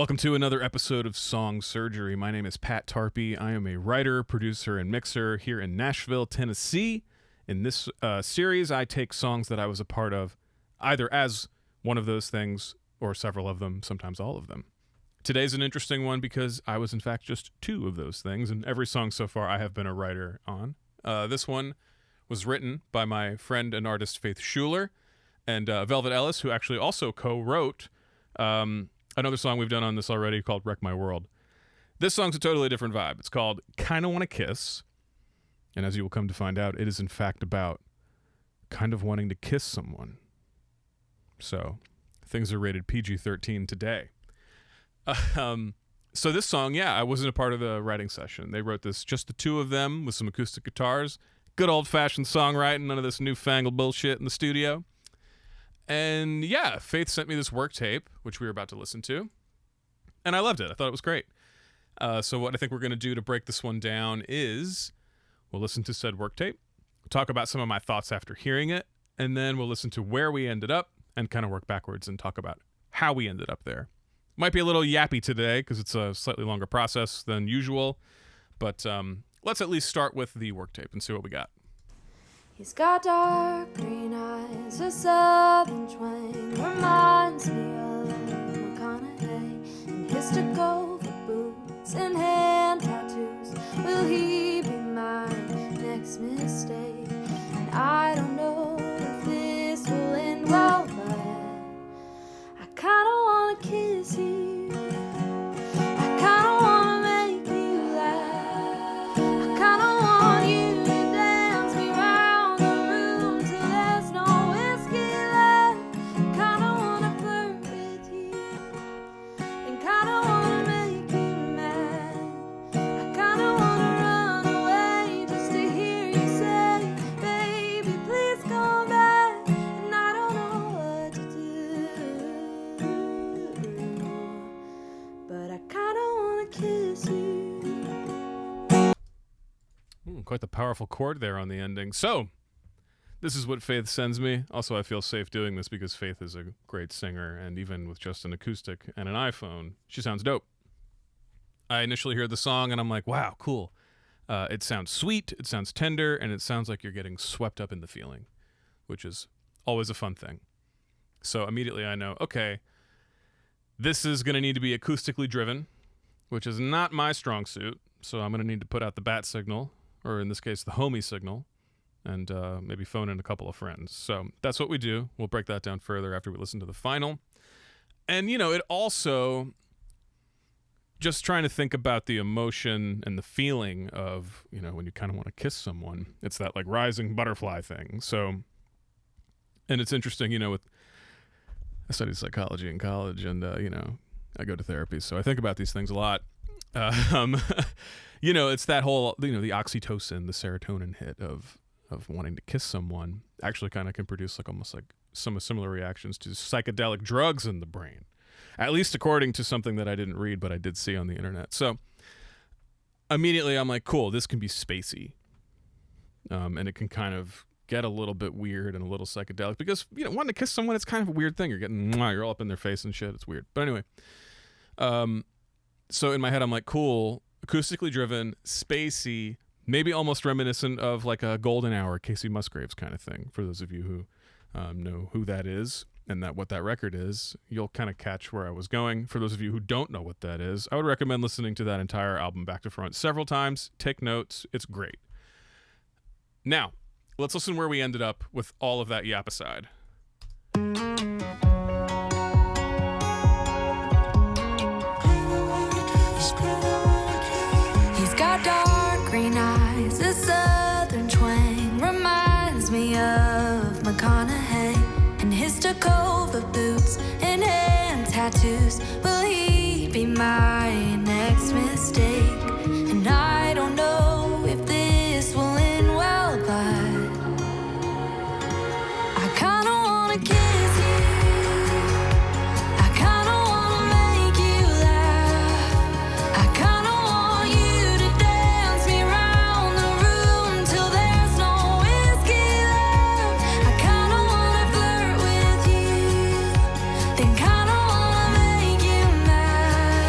Welcome to another episode of Song Surgery. My name is Pat Tarpey. I am a writer, producer, and mixer here in Nashville, Tennessee. In this series, I take songs that I was a part of, either as one of those things or several of them, sometimes all of them. Today's an interesting one because I was in fact just two of those things, and every song so far I have been a writer on. This one was written by my friend and artist Faith Schuler and Velvet Ellis, who actually also co-wrote another song we've done on this already called Wreck My World. This song's a totally different vibe. It's called Kinda Wanna Kiss. And as you will come to find out, it is in fact about kind of wanting to kiss someone. So things are rated PG-13 today. So this song, I wasn't a part of the writing session. They wrote this, just the two of them with some acoustic guitars. Good old-fashioned songwriting, none of this newfangled bullshit in the studio. And Faith sent me this work tape, which we were about to listen to, and I loved it. I thought it was great. So what I think we're going to do to break this one down is we'll listen to said work tape, talk about some of my thoughts after hearing it, and then we'll listen to where we ended up and kind of work backwards and talk about how we ended up there. Might be a little yappy today because it's a slightly longer process than usual, but let's at least start with the work tape and see what we got. He's got dark green eyes, a southern twang, reminds me of McConaughey, and his to-go boots and hand tattoos. Will he be my next mistake? And I don't know if this will end well, but I kinda wanna kiss you. I kinda wanna make you laugh. I kinda want you. Quite the powerful chord there on the ending. So, this is what Faith sends me. Also, I feel safe doing this because Faith is a great singer, and even with just an acoustic and an iPhone, she sounds dope. I initially heard the song, and I'm like, wow, cool. It sounds sweet, it sounds tender, and it sounds like you're getting swept up in the feeling, which is always a fun thing. So immediately I know, okay, this is going to need to be acoustically driven, which is not my strong suit, so I'm going to need to put out the bat signal, or in this case, the homie signal, and maybe phone in a couple of friends. So that's what we do. We'll break that down further after we listen to the final. And, it also, just trying to think about the emotion and the feeling of, when you kind of want to kiss someone, it's that, like, rising butterfly thing. So, and it's interesting, I studied psychology in college, and, I go to therapy, so I think about these things a lot. It's that whole, the oxytocin, the serotonin hit of wanting to kiss someone actually kind of can produce almost like some similar reactions to psychedelic drugs in the brain, at least according to something that I didn't read, but I did see on the internet. So immediately I'm like, cool, this can be spacey. And it can kind of get a little bit weird and a little psychedelic because, wanting to kiss someone, it's kind of a weird thing. You're all up in their face and shit. It's weird. But anyway, so in my head, I'm like, cool, acoustically driven, spacey, maybe almost reminiscent of like a Golden Hour, Casey Musgraves kind of thing. For those of you who know who that is and what that record is, you'll kind of catch where I was going. For those of you who don't know what that is, I would recommend listening to that entire album back to front several times. Take notes. It's great. Now, let's listen where we ended up with all of that yap aside. Green eyes, a southern twang, reminds me of McConaughey and his Tacova boots and hand tattoos. Will he be my next mistake? And I don't know if this will end well, but I kinda wanna kiss you. I kinda wanna make you laugh. I kinda want you to dance me round the room till there's no whiskey left. I kinda wanna flirt with you, then kinda wanna make you mad.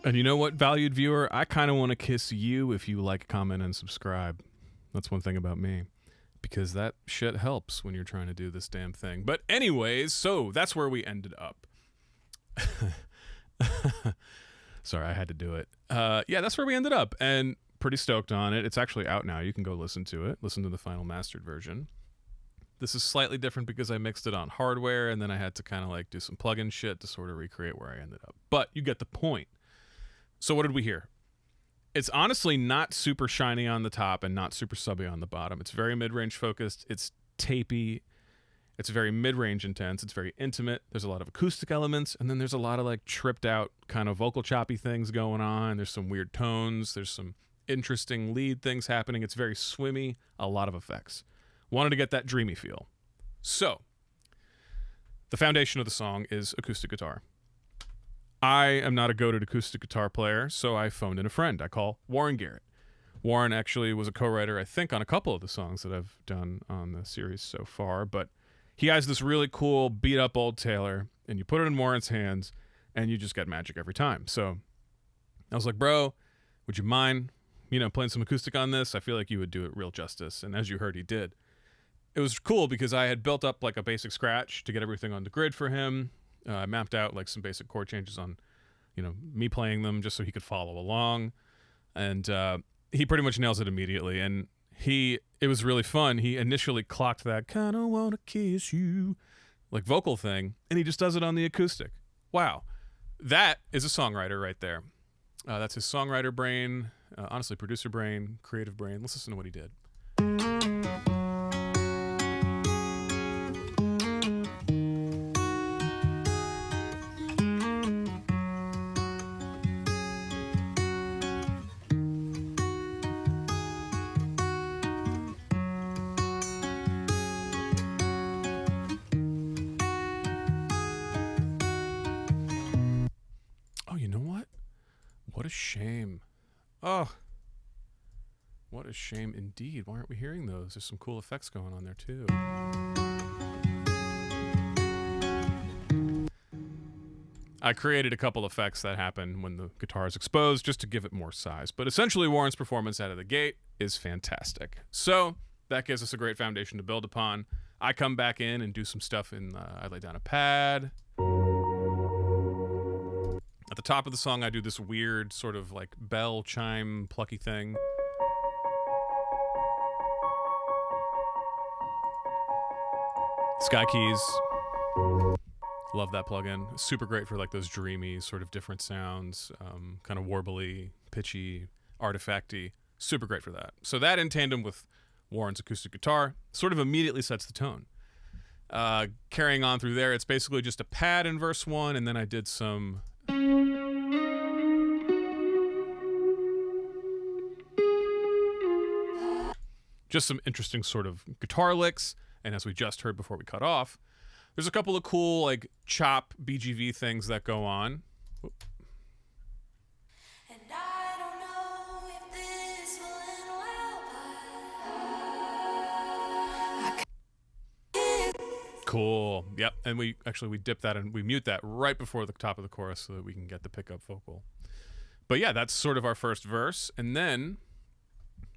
And you know what, valued viewer? I kind of want to kiss you if you like, comment, and subscribe. That's one thing about me. Because that shit helps when you're trying to do this damn thing. But anyways, so that's where we ended up. Sorry, I had to do it. Yeah, that's where we ended up. And pretty stoked on it. It's actually out now. You can go listen to it. Listen to the final mastered version. This is slightly different because I mixed it on hardware, and then I had to kind of like do some plug-in shit to sort of recreate where I ended up. But you get the point. So what did we hear? It's honestly not super shiny on the top and not super subby on the bottom. It's very mid-range focused. It's tapey. It's very mid-range intense. It's very intimate. There's a lot of acoustic elements, and then there's a lot of like tripped out kind of vocal choppy things going on. There's some weird tones. There's some interesting lead things happening. It's very swimmy. A lot of effects. Wanted to get that dreamy feel. So, the foundation of the song is acoustic guitar. I am not a goated acoustic guitar player, so I phoned in a friend I call Warren Garrett. Warren actually was a co-writer, I think, on a couple of the songs that I've done on the series so far, but he has this really cool beat-up old Taylor, and you put it in Warren's hands, and you just get magic every time. So I was like, bro, would you mind, playing some acoustic on this? I feel like you would do it real justice, and as you heard, he did. It was cool because I had built up like a basic scratch to get everything on the grid for him. I mapped out like some basic chord changes on, me playing them just so he could follow along. And he pretty much nails it immediately. And it was really fun. He initially clocked that kinda wanna kiss you like vocal thing, and he just does it on the acoustic. Wow. That is a songwriter right there. That's his songwriter brain, honestly, producer brain, creative brain. Let's listen to what he did. What a shame. Oh, what a shame indeed. Why aren't we hearing those? There's some cool effects going on there too. I created a couple effects that happen when the guitar is exposed just to give it more size. But essentially, Warren's performance out of the gate is fantastic. So that gives us a great foundation to build upon. I come back in and do some stuff I lay down a pad. At the top of the song, I do this weird sort of like bell chime plucky thing. Sky keys. Love that plugin. Super great for like those dreamy sort of different sounds, kind of warbly, pitchy, artifacty. Super great for that. So that in tandem with Warren's acoustic guitar sort of immediately sets the tone. Carrying on through there, it's basically just a pad in verse 1, and then I did some just some interesting sort of guitar licks, and as we just heard before we cut off, there's a couple of cool like chop BGV things that go on. Oop. And I don't know if this will end well, but Cool. Yep. And we dip that and we mute that right before the top of the chorus so that we can get the pickup vocal. But yeah, that's sort of our first verse. And then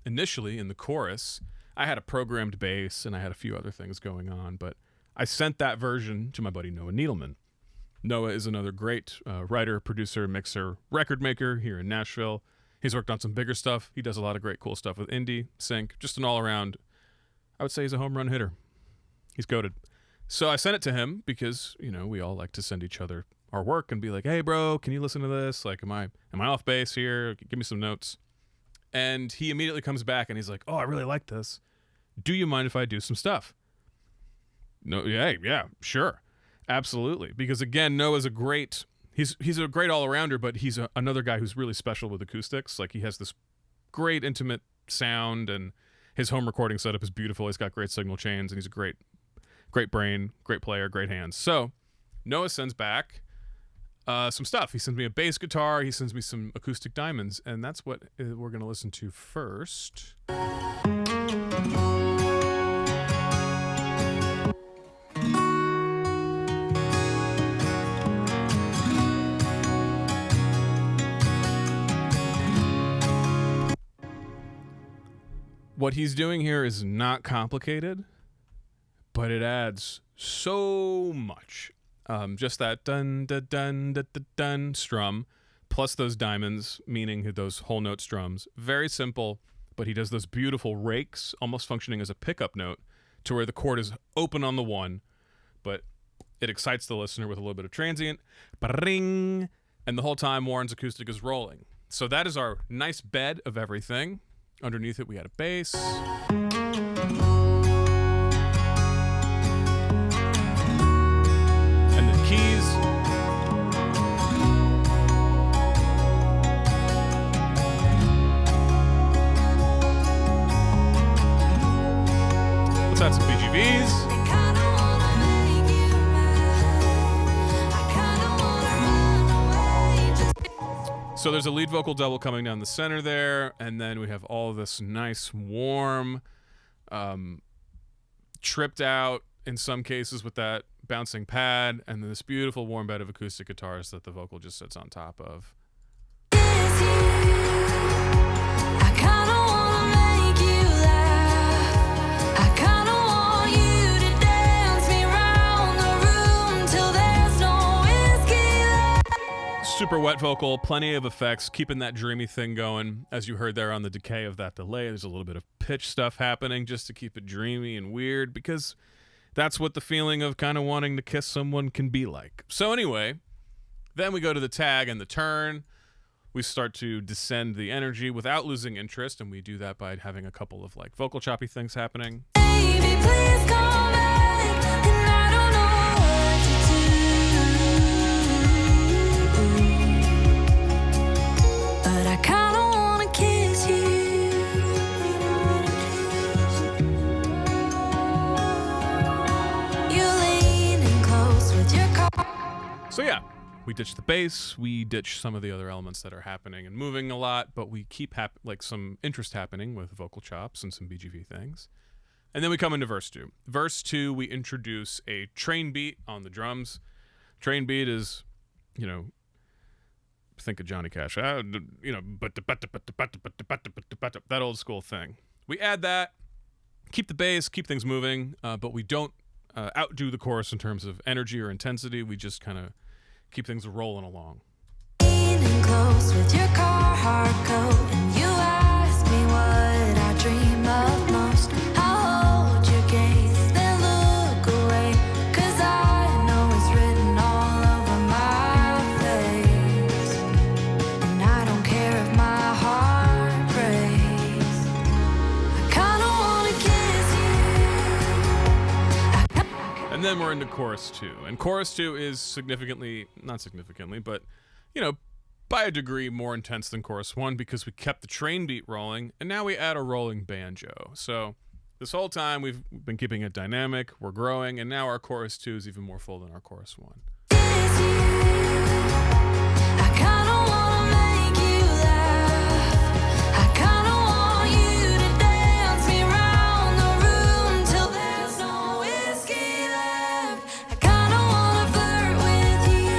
initially in the chorus, I had a programmed bass and I had a few other things going on, but I sent that version to my buddy Noah Needleman. Noah is another great writer, producer, mixer, record maker here in Nashville. He's worked on some bigger stuff. He does a lot of great cool stuff with indie, sync, just an all-around, I would say he's a home run hitter. He's goated. So I sent it to him because, we all like to send each other our work and be like, hey, bro, can you listen to this? Like, am I off base here? Give me some notes. And he immediately comes back and he's like, oh, I really like this. Do you mind if I do some stuff? No, yeah, sure. Absolutely. Because again, Noah's he's a great all-arounder, but he's another guy who's really special with acoustics. Like he has this great intimate sound and his home recording setup is beautiful. He's got great signal chains and he's a great brain, great player, great hands. So Noah sends back some stuff. He sends me a bass guitar. He sends me some acoustic diamonds, and that's what we're going to listen to first. What he's doing here is not complicated, but it adds so much. Just that dun dun dun dun dun dun strum, plus those diamonds, meaning those whole note strums. Very simple, but he does those beautiful rakes, almost functioning as a pickup note, to where the chord is open on the one, but it excites the listener with a little bit of transient, ba-ring, and the whole time Warren's acoustic is rolling. So that is our nice bed of everything. Underneath it, we had a bass. And the keys. Let's add some BGVs. So there's a lead vocal double coming down the center there, and then we have all this nice, warm, tripped out, in some cases, with that bouncing pad, and then this beautiful warm bed of acoustic guitars that the vocal just sits on top of. Super wet vocal, plenty of effects, keeping that dreamy thing going. As you heard there on the decay of that delay, there's a little bit of pitch stuff happening just to keep it dreamy and weird, because that's what the feeling of kind of wanting to kiss someone can be like. So anyway, then we go to the tag and the turn. We start to descend the energy without losing interest, and we do that by having a couple of like vocal choppy things happening. Baby, please come back, and I don't know what to do. But I kinda wanna kiss you. You're leaning close with your car. So yeah, we ditch the bass, we ditch some of the other elements that are happening and moving a lot, but we keep like some interest happening with vocal chops and some BGV things. And then we come into verse 2. Verse 2, we introduce a train beat on the drums. Train beat is, you know, think of Johnny Cash, you know, that old school thing. We add that, keep the bass, keep things moving, but we don't outdo the chorus in terms of energy or intensity. We just kind of keep things rolling along. Leaning close with your Carhartt coat, and you ask me what I dream of most. I'll hold your gaze, then look away, 'cause I know it's written all over my face. And I don't care if my heart breaks. I kinda wanna kiss you. And then we're into chorus 2. And chorus 2 is significantly, not significantly, but, you know, by a degree more intense than chorus 1, because we kept the train beat rolling, and now we add a rolling banjo. So this whole time we've been keeping it dynamic, we're growing, and now our chorus 2 is even more full than our chorus 1. Kiss you. I kinda wanna make you laugh. I kinda want you to dance me round the room till there's no whiskey left. I kinda wanna flirt with you,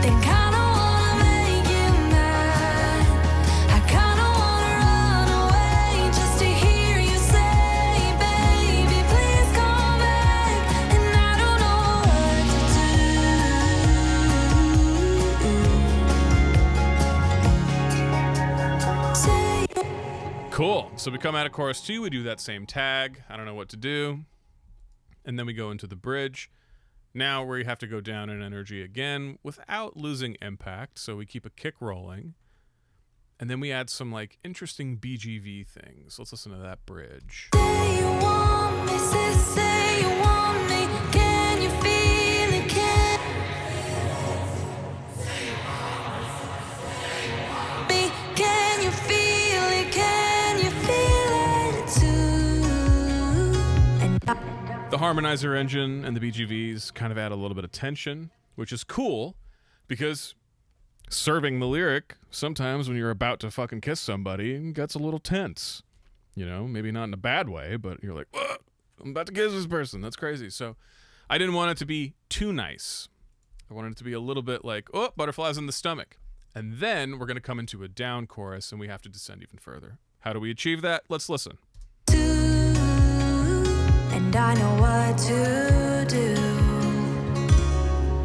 then kinda wanna make you mad. I kinda wanna run away just to hear you say, baby, please come back, and I don't know what to do. Say Cool. So we come out of chorus 2, we do that same tag, I don't know what to do, and then we go into the bridge. Now we have to go down in energy again without losing impact, so we keep a kick rolling. And then we add some like interesting BGV things. Let's listen to that bridge. Say you want me, say you want me. Can you feel it? Can me? Can you feel it? Can you feel it too? And The harmonizer engine and the BGVs kind of add a little bit of tension, which is cool because serving the lyric, sometimes when you're about to fucking kiss somebody, it gets a little tense. You know, maybe not in a bad way, but you're like, "Whoa, I'm about to kiss this person. That's crazy." So I didn't want it to be too nice. I wanted it to be a little bit like, oh, butterflies in the stomach. And then we're going to come into a down chorus and we have to descend even further. How do we achieve that? Let's listen. And I know what to do.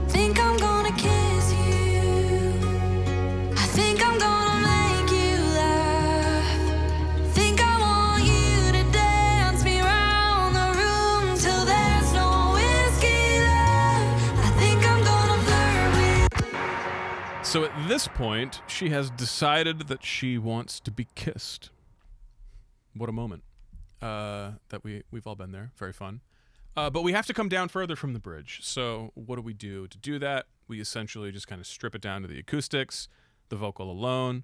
Think I'm gonna kiss you. I think I'm gonna make you laugh. Think I want you to dance me around the room till there's no whiskey left. I think I'm gonna flirt with. So at this point, she has decided that she wants to be kissed. What a moment. That we've all been there. Very fun. But we have to come down further from the bridge. So what do we do to do that? We essentially just kind of strip it down to the acoustics, the vocal alone.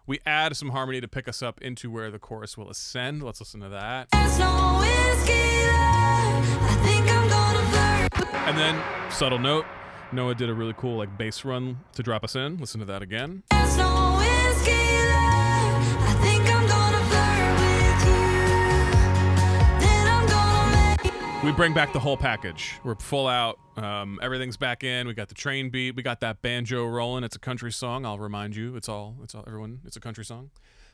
We add some harmony to pick us up into where the chorus will ascend. Let's listen to that. There's no whiskey left. I think I'm gonna flirt. And then, subtle note, Noah did a really cool like bass run to drop us in. Listen to that again. There's no whiskey left. I think I'm gonna flirt with you. Then I'm gonna make. We bring back the whole package. We're full out. Everything's back in. We got the train beat. We got that banjo rolling. It's a country song. I'll remind you. It's all everyone. It's a country song.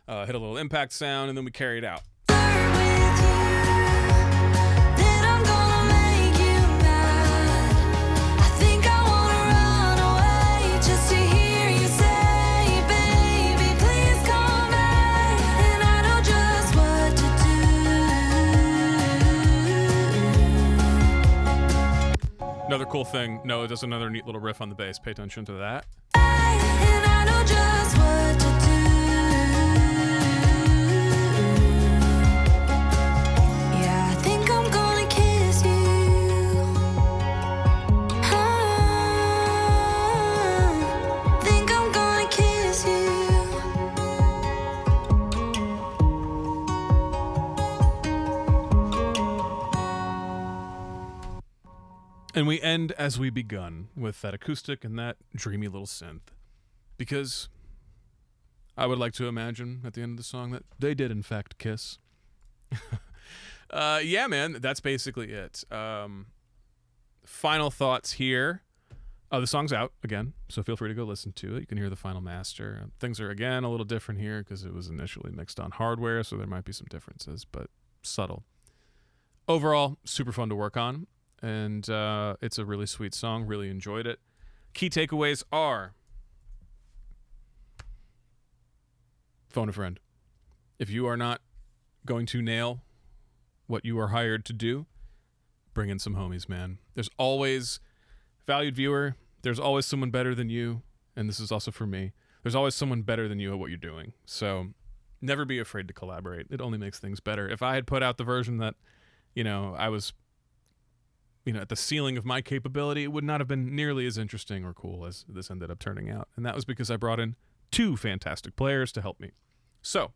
Hit a little impact sound, and then we carry it out. Flirt with you. Then I'm gonna make you mad. I think I wanna run away just to hear you say, baby, please come back. And I know just what to do. Another cool thing. Noah does another neat little riff on the bass. Pay attention to that. And I know just what to do. Yeah, I think I'm gonna kiss you. Think I'm gonna kiss you. And we end as we begun with that acoustic and that dreamy little synth. Because I would like to imagine at the end of the song that they did in fact kiss. Yeah, man, that's basically it. Final thoughts here. The song's out again, so feel free to go listen to it. You can hear the final master. Things are, again, a little different here because it was initially mixed on hardware, so there might be some differences, but subtle. Overall, super fun to work on, and it's a really sweet song. Really enjoyed it. Key takeaways are: phone a friend. If you are not going to nail what you are hired to do, bring in some homies, man. There's always, valued viewer, there's always someone better than you, and this is also for me. There's always someone better than you at what you're doing. So never be afraid to collaborate. It only makes things better. If I had put out the version that, I was, at the ceiling of my capability, it would not have been nearly as interesting or cool as this ended up turning out. And that was because I brought in two fantastic players to help me. So,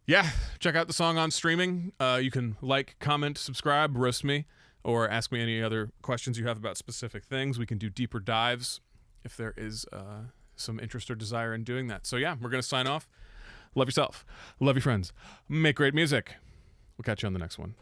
yeah, check out the song on streaming. You can like, comment, subscribe, roast me, or ask me any other questions you have about specific things. We can do deeper dives if there is some interest or desire in doing that. So, yeah, we're going to sign off. Love yourself. Love your friends. Make great music. We'll catch you on the next one.